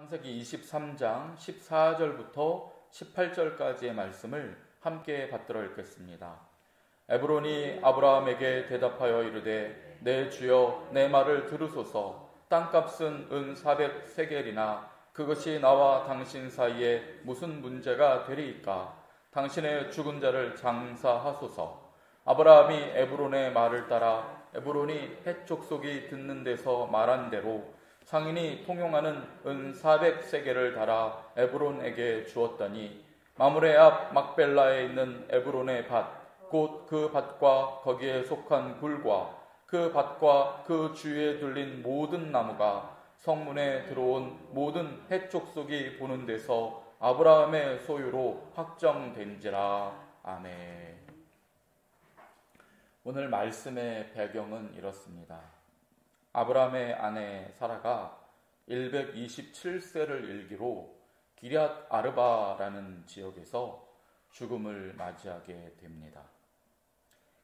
창세기 23장 14절부터 18절까지의 말씀을 함께 받들어 읽겠습니다. 에브론이 아브라함에게 대답하여 이르되 내 주여 내 말을 들으소서. 땅값은 은 400세겔이나 그것이 나와 당신 사이에 무슨 문제가 되리이까. 당신의 죽은 자를 장사하소서. 아브라함이 에브론의 말을 따라 에브론이 헷 족속이 듣는 데서 말한 대로 상인이 통용하는 은 400세겔을 달아 에브론에게 주었더니 마므레 앞 막벨라에 있는 에브론의 밭 곧 그 밭과 거기에 속한 굴과 그 밭과 그 주위에 둘린 모든 나무가 성문에 들어온 모든 헷 족속이 보는 데서 아브라함의 소유로 확정된지라. 아멘. 오늘 말씀의 배경은 이렇습니다. 아브라함의 아내 사라가 127세를 일기로 기럇 아르바라는 지역에서 죽음을 맞이하게 됩니다.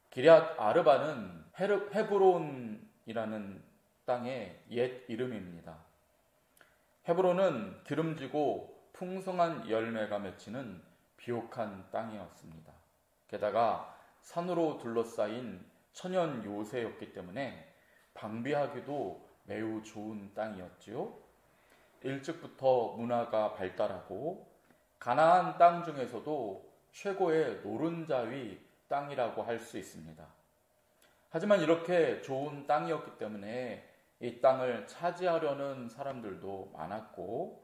기럇 아르바는 헤브론이라는 땅의 옛 이름입니다. 헤브론은 기름지고 풍성한 열매가 맺히는 비옥한 땅이었습니다. 게다가 산으로 둘러싸인 천연 요새였기 때문에 방비하기도 매우 좋은 땅이었지요. 일찍부터 문화가 발달하고 가나안 땅 중에서도 최고의 노른자위 땅이라고 할 수 있습니다. 하지만 이렇게 좋은 땅이었기 때문에 이 땅을 차지하려는 사람들도 많았고,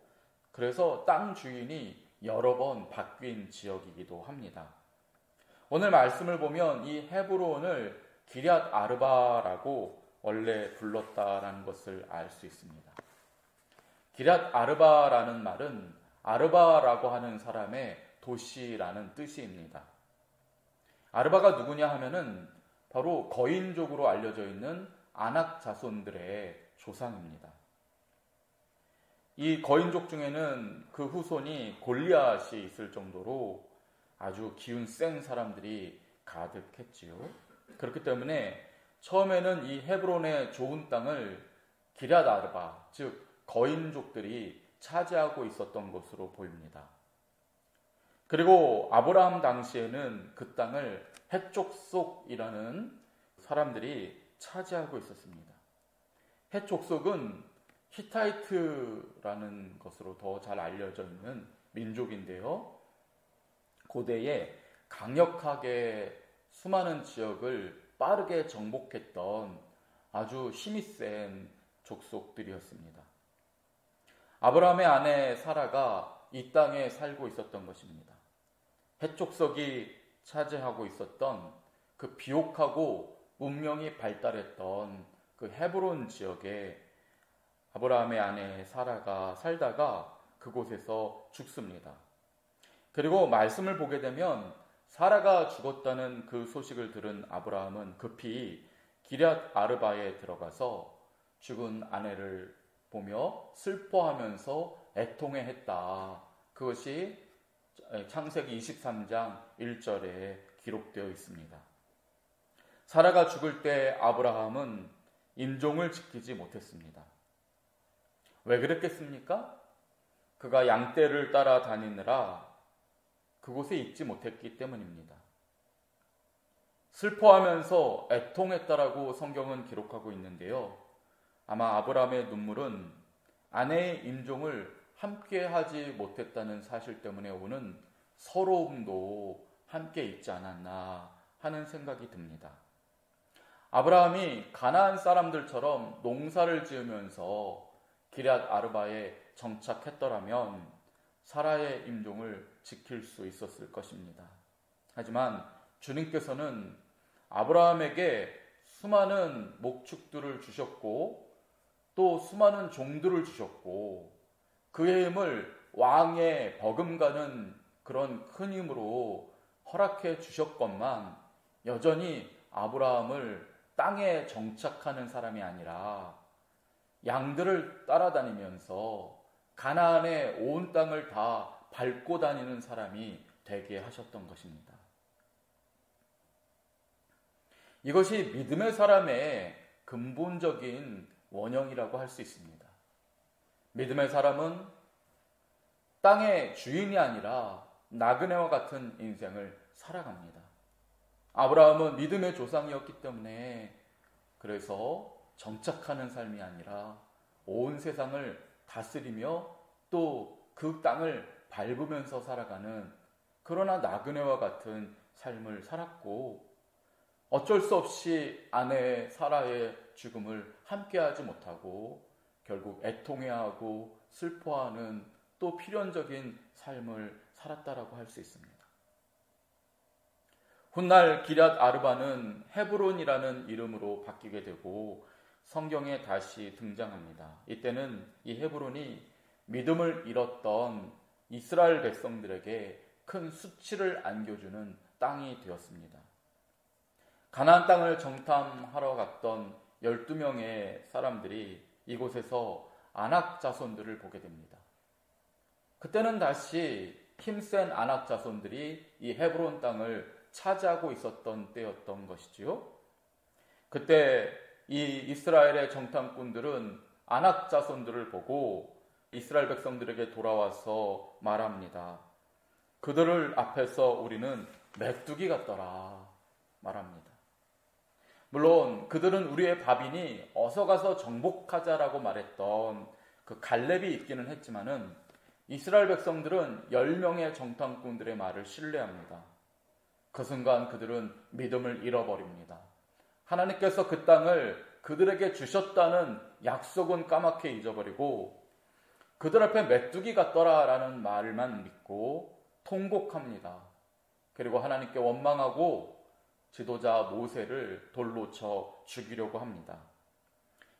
그래서 땅 주인이 여러 번 바뀐 지역이기도 합니다. 오늘 말씀을 보면 이 헤브론을 기럇 아르바라고 원래 불렀다라는 것을 알 수 있습니다. 기럇 아르바라는 말은 아르바라고 하는 사람의 도시라는 뜻입니다. 아르바가 누구냐 하면은 바로 거인족으로 알려져 있는 아낙 자손들의 조상입니다. 이 거인족 중에는 그 후손이 골리앗이 있을 정도로 아주 기운 센 사람들이 가득했지요. 그렇기 때문에 처음에는 이 헤브론의 좋은 땅을 기럇 아르바, 즉 거인족들이 차지하고 있었던 것으로 보입니다. 그리고 아브라함 당시에는 그 땅을 헷 족속이라는 사람들이 차지하고 있었습니다. 헷 족속은 히타이트라는 것으로 더 잘 알려져 있는 민족인데요. 고대에 강력하게 수많은 지역을 빠르게 정복했던 아주 힘이 센 족속들이었습니다. 아브라함의 아내 사라가 이 땅에 살고 있었던 것입니다. 헷 족속이 차지하고 있었던 그 비옥하고 문명이 발달했던 그 헤브론 지역에 아브라함의 아내 사라가 살다가 그곳에서 죽습니다. 그리고 말씀을 보게 되면 사라가 죽었다는 그 소식을 들은 아브라함은 급히 기럇 아르바에 들어가서 죽은 아내를 보며 슬퍼하면서 애통해했다. 그것이 창세기 23장 1절에 기록되어 있습니다. 사라가 죽을 때 아브라함은 임종을 지키지 못했습니다. 왜 그랬겠습니까? 그가 양떼를 따라다니느라 그곳에 있지 못했기 때문입니다. 슬퍼하면서 애통했다라고 성경은 기록하고 있는데요. 아마 아브라함의 눈물은 아내의 임종을 함께 하지 못했다는 사실 때문에 오는 서러움도 함께 있지 않았나 하는 생각이 듭니다. 아브라함이 가나안 사람들처럼 농사를 지으면서 기럇 아르바에 정착했더라면 사라의 임종을 지킬 수 있었을 것입니다. 하지만 주님께서는 아브라함에게 수많은 목축들을 주셨고 또 수많은 종들을 주셨고 그의 힘을 왕의 버금가는 그런 큰 힘으로 허락해 주셨건만 여전히 아브라함을 땅에 정착하는 사람이 아니라 양들을 따라다니면서 가나안의 온 땅을 다 밟고 다니는 사람이 되게 하셨던 것입니다. 이것이 믿음의 사람의 근본적인 원형이라고 할 수 있습니다. 믿음의 사람은 땅의 주인이 아니라 나그네와 같은 인생을 살아갑니다. 아브라함은 믿음의 조상이었기 때문에 그래서 정착하는 삶이 아니라 온 세상을 다스리며 또 그 땅을 밟으면서 살아가는, 그러나 나그네와 같은 삶을 살았고, 어쩔 수 없이 아내 사라의 죽음을 함께하지 못하고 결국 애통해야 하고 슬퍼하는 또 필연적인 삶을 살았다라고 할 수 있습니다. 훗날 기럇 아르바는 헤브론이라는 이름으로 바뀌게 되고 성경에 다시 등장합니다. 이때는 이 헤브론이 믿음을 잃었던 이스라엘 백성들에게 큰 수치를 안겨주는 땅이 되었습니다. 가나안 땅을 정탐하러 갔던 12명의 사람들이 이곳에서 아낙 자손들을 보게 됩니다. 그때는 다시 힘센 아낙 자손들이 이 헤브론 땅을 차지하고 있었던 때였던 것이지요. 그때 이 이스라엘의 정탐꾼들은 아낙 자손들을 보고 이스라엘 백성들에게 돌아와서 말합니다. 그들을 앞에서 우리는 메뚜기 같더라 말합니다. 물론 그들은 우리의 밥이니 어서 가서 정복하자라고 말했던 그 갈렙이 있기는 했지만은 이스라엘 백성들은 10명의 정탐꾼들의 말을 신뢰합니다. 그 순간 그들은 믿음을 잃어버립니다. 하나님께서 그 땅을 그들에게 주셨다는 약속은 까맣게 잊어버리고 그들 앞에 메뚜기 같더라라는 말만 믿고 통곡합니다. 그리고 하나님께 원망하고 지도자 모세를 돌로 쳐 죽이려고 합니다.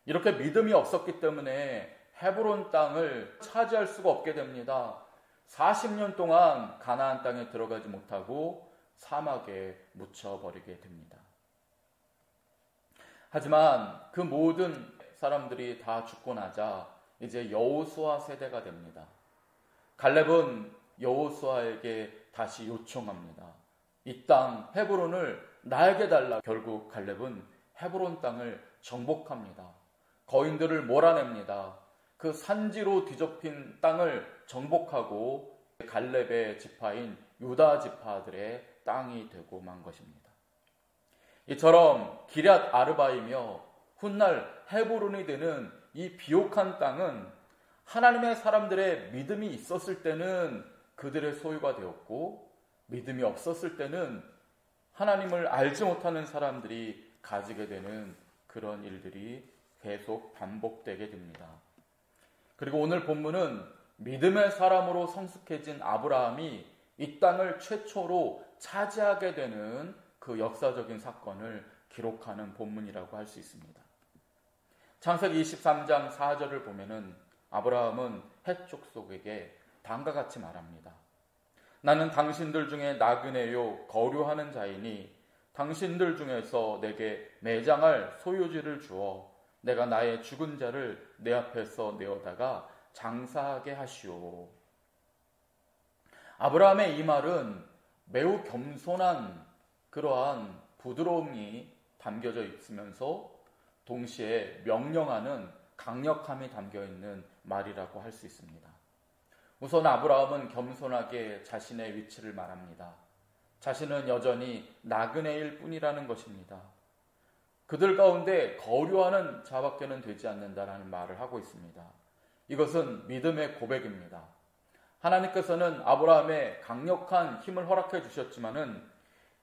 이렇게 믿음이 없었기 때문에 헤브론 땅을 차지할 수가 없게 됩니다. 40년 동안 가나안 땅에 들어가지 못하고 사막에 묻혀버리게 됩니다. 하지만 그 모든 사람들이 다 죽고 나자 이제 여호수아 세대가 됩니다. 갈렙은 여호수아에게 다시 요청합니다. 이 땅 헤브론을 나에게 달라. 결국 갈렙은 헤브론 땅을 정복합니다. 거인들을 몰아냅니다. 그 산지로 뒤덮인 땅을 정복하고 갈렙의 지파인 유다 지파들의 땅이 되고 만 것입니다. 이처럼 기럇 아르바이며 훗날 헤브론이 되는 이 비옥한 땅은 하나님의 사람들의 믿음이 있었을 때는 그들의 소유가 되었고 믿음이 없었을 때는 하나님을 알지 못하는 사람들이 가지게 되는 그런 일들이 계속 반복되게 됩니다. 그리고 오늘 본문은 믿음의 사람으로 성숙해진 아브라함이 이 땅을 최초로 차지하게 되는 그 역사적인 사건을 기록하는 본문이라고 할 수 있습니다. 창세기 23장 4절을 보면은 아브라함은 헷 족속에게 다음과 같이 말합니다. 나는 당신들 중에 나그네요 거류하는 자이니 당신들 중에서 내게 매장할 소유지를 주어 내가 나의 죽은 자를 내 앞에서 내어다가 장사하게 하시오. 아브라함의 이 말은 매우 겸손한 그러한 부드러움이 담겨져 있으면서 동시에 명령하는 강력함이 담겨있는 말이라고 할 수 있습니다. 우선 아브라함은 겸손하게 자신의 위치를 말합니다. 자신은 여전히 나그네일 뿐이라는 것입니다. 그들 가운데 거류하는 자밖에는 되지 않는다라는 말을 하고 있습니다. 이것은 믿음의 고백입니다. 하나님께서는 아브라함의 강력한 힘을 허락해 주셨지만은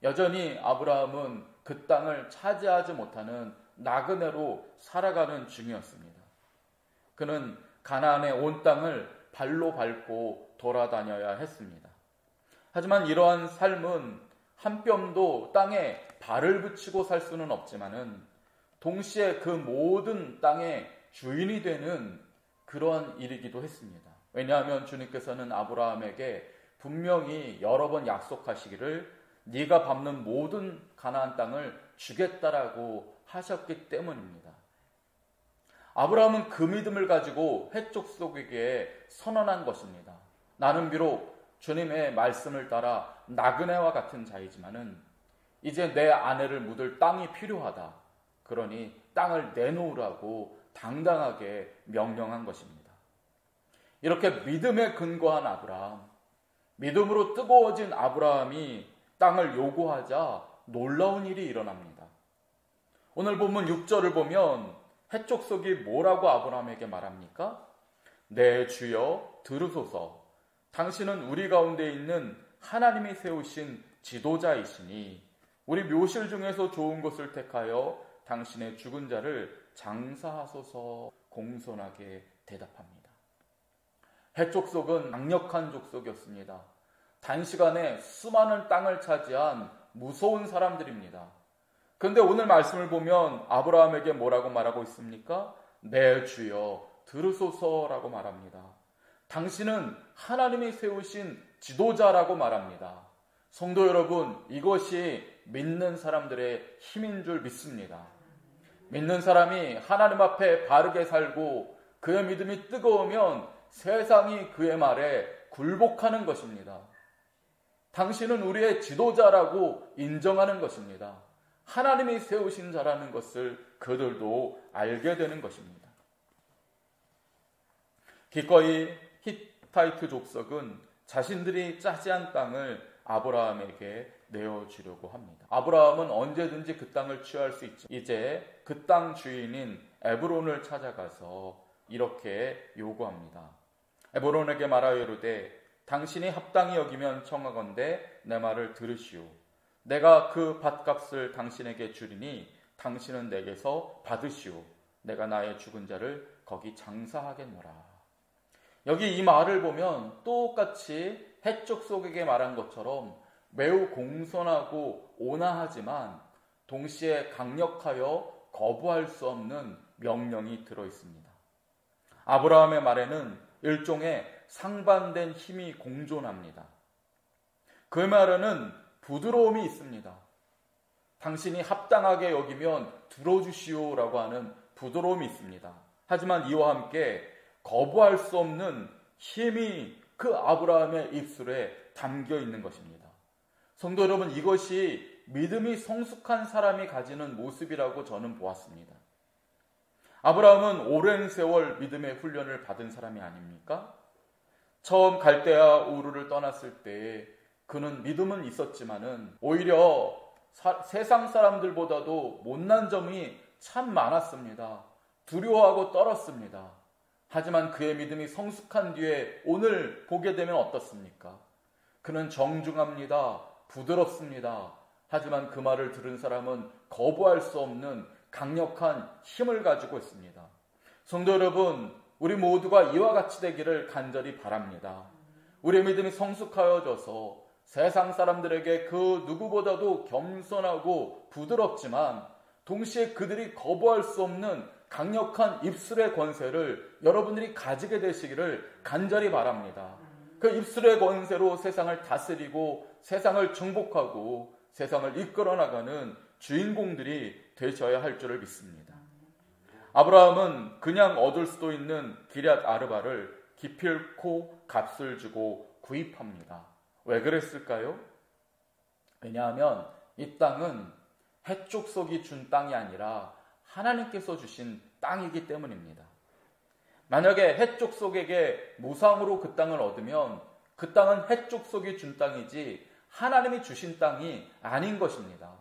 여전히 아브라함은 그 땅을 차지하지 못하는 나그네로 살아가는 중이었습니다. 그는 가나안의 온 땅을 발로 밟고 돌아다녀야 했습니다. 하지만 이러한 삶은 한 뼘도 땅에 발을 붙이고 살 수는 없지만은 동시에 그 모든 땅의 주인이 되는 그러한 일이기도 했습니다. 왜냐하면 주님께서는 아브라함에게 분명히 여러 번 약속하시기를 네가 밟는 모든 가나안 땅을 주겠다라고 하셨기 때문입니다. 아브라함은 그 믿음을 가지고 헷 족속에게 선언한 것입니다. 나는 비록 주님의 말씀을 따라 나그네와 같은 자이지만은 이제 내 아내를 묻을 땅이 필요하다. 그러니 땅을 내놓으라고 당당하게 명령한 것입니다. 이렇게 믿음에 근거한 아브라함, 믿음으로 뜨거워진 아브라함이 땅을 요구하자 놀라운 일이 일어납니다. 오늘 본문 6절을 보면 해족속이 뭐라고 아브라함에게 말합니까? 내 주여 들으소서. 당신은 우리 가운데 있는 하나님이 세우신 지도자이시니 우리 묘실 중에서 좋은 것을 택하여 당신의 죽은 자를 장사하소서. 공손하게 대답합니다. 해족속은 강력한 족속이었습니다. 단시간에 수많은 땅을 차지한 무서운 사람들입니다. 그런데 오늘 말씀을 보면 아브라함에게 뭐라고 말하고 있습니까? 내 주여 들으소서라고 말합니다. 당신은 하나님이 세우신 지도자라고 말합니다. 성도 여러분, 이것이 믿는 사람들의 힘인 줄 믿습니다. 믿는 사람이 하나님 앞에 바르게 살고 그의 믿음이 뜨거우면 세상이 그의 말에 굴복하는 것입니다. 당신은 우리의 지도자라고 인정하는 것입니다. 하나님이 세우신 자라는 것을 그들도 알게 되는 것입니다. 기꺼이 히타이트 족속은 자신들이 차지한 땅을 아브라함에게 내어주려고 합니다. 아브라함은 언제든지 그 땅을 취할 수 있죠. 이제 그 땅 주인인 에브론을 찾아가서 이렇게 요구합니다. 에브론에게 말하여 이르되 당신이 합당히 여기면 청하건대 내 말을 들으시오. 내가 그 밭값을 당신에게 주리니 당신은 내게서 받으시오. 내가 나의 죽은 자를 거기 장사하겠노라. 여기 이 말을 보면 똑같이 해족속에게 말한 것처럼 매우 공손하고 온화하지만 동시에 강력하여 거부할 수 없는 명령이 들어 있습니다. 아브라함의 말에는 일종의 상반된 힘이 공존합니다. 그 말에는 부드러움이 있습니다. 당신이 합당하게 여기면 들어주시오라고 하는 부드러움이 있습니다. 하지만 이와 함께 거부할 수 없는 힘이 그 아브라함의 입술에 담겨 있는 것입니다. 성도 여러분, 이것이 믿음이 성숙한 사람이 가지는 모습이라고 저는 보았습니다. 아브라함은 오랜 세월 믿음의 훈련을 받은 사람이 아닙니까? 처음 갈대아 우르를 떠났을 때 그는 믿음은 있었지만은 오히려 세상 사람들보다도 못난 점이 참 많았습니다. 두려워하고 떨었습니다. 하지만 그의 믿음이 성숙한 뒤에 오늘 보게 되면 어떻습니까? 그는 정중합니다. 부드럽습니다. 하지만 그 말을 들은 사람은 거부할 수 없는 강력한 힘을 가지고 있습니다. 성도 여러분, 우리 모두가 이와 같이 되기를 간절히 바랍니다. 우리의 믿음이 성숙하여져서 세상 사람들에게 그 누구보다도 겸손하고 부드럽지만 동시에 그들이 거부할 수 없는 강력한 입술의 권세를 여러분들이 가지게 되시기를 간절히 바랍니다. 그 입술의 권세로 세상을 다스리고 세상을 정복하고 세상을 이끌어 나가는 주인공들이 되셔야 할 줄을 믿습니다. 아브라함은 그냥 얻을 수도 있는 기럇 아르바를 기필코 값을 주고 구입합니다. 왜 그랬을까요? 왜냐하면 이 땅은 해족속이 준 땅이 아니라 하나님께서 주신 땅이기 때문입니다. 만약에 해족속에게 무상으로 그 땅을 얻으면 그 땅은 해족속이 준 땅이지 하나님이 주신 땅이 아닌 것입니다.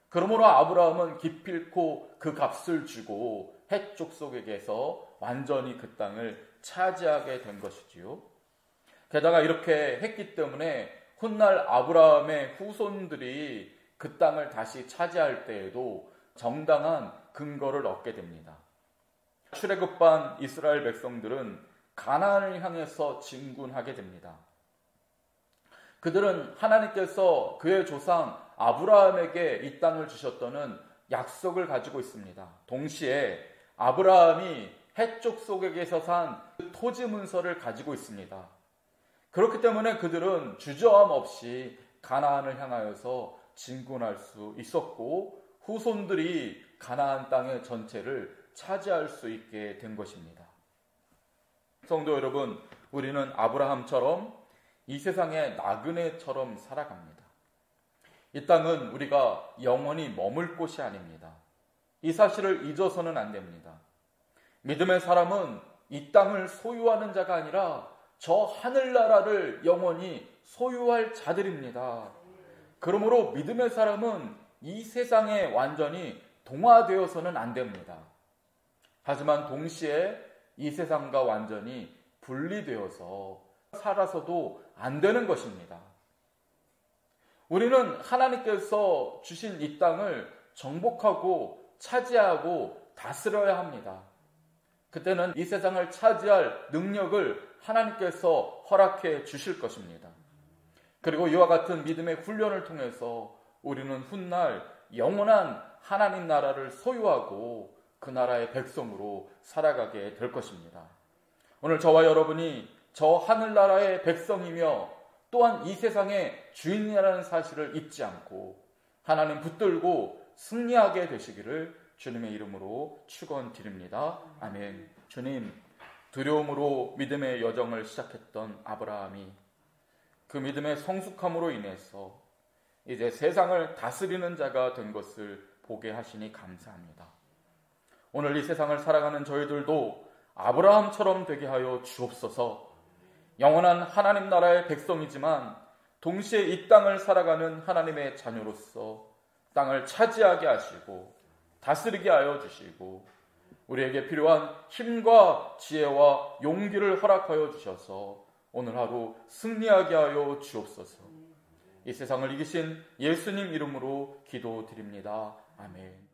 그러므로 아브라함은 기필코 그 값을 주고 해족속에게서 완전히 그 땅을 차지하게 된 것이지요. 게다가 이렇게 했기 때문에 훗날 아브라함의 후손들이 그 땅을 다시 차지할 때에도 정당한 근거를 얻게 됩니다. 출애굽한 이스라엘 백성들은 가나안을 향해서 진군하게 됩니다. 그들은 하나님께서 그의 조상 아브라함에게 이 땅을 주셨다는 약속을 가지고 있습니다. 동시에 아브라함이 해족속에게서 산 토지 문서를 가지고 있습니다. 그렇기 때문에 그들은 주저함 없이 가나안을 향하여서 진군할 수 있었고 후손들이 가나안 땅의 전체를 차지할 수 있게 된 것입니다. 성도 여러분, 우리는 아브라함처럼 이 세상의 나그네처럼 살아갑니다. 이 땅은 우리가 영원히 머물 곳이 아닙니다. 이 사실을 잊어서는 안 됩니다. 믿음의 사람은 이 땅을 소유하는 자가 아니라 저 하늘나라를 영원히 소유할 자들입니다. 그러므로 믿음의 사람은 이 세상에 완전히 동화되어서는 안 됩니다. 하지만 동시에 이 세상과 완전히 분리되어서 살아서도 안 되는 것입니다. 우리는 하나님께서 주신 이 땅을 정복하고 차지하고 다스려야 합니다. 그때는 이 세상을 차지할 능력을 하나님께서 허락해 주실 것입니다. 그리고 이와 같은 믿음의 훈련을 통해서 우리는 훗날 영원한 하나님 나라를 소유하고 그 나라의 백성으로 살아가게 될 것입니다. 오늘 저와 여러분이 저 하늘나라의 백성이며 또한 이 세상의 주인이라는 사실을 잊지 않고 하나님 붙들고 승리하게 되시기를 주님의 이름으로 축원드립니다. 아멘. 주님, 두려움으로 믿음의 여정을 시작했던 아브라함이 그 믿음의 성숙함으로 인해서 이제 세상을 다스리는 자가 된 것을 보게 하시니 감사합니다. 오늘 이 세상을 살아가는 저희들도 아브라함처럼 되게 하여 주옵소서. 영원한 하나님 나라의 백성이지만 동시에 이 땅을 살아가는 하나님의 자녀로서 땅을 차지하게 하시고 다스리게 하여 주시고 우리에게 필요한 힘과 지혜와 용기를 허락하여 주셔서 오늘 하루 승리하게 하여 주옵소서. 이 세상을 이기신 예수님 이름으로 기도드립니다. 아멘.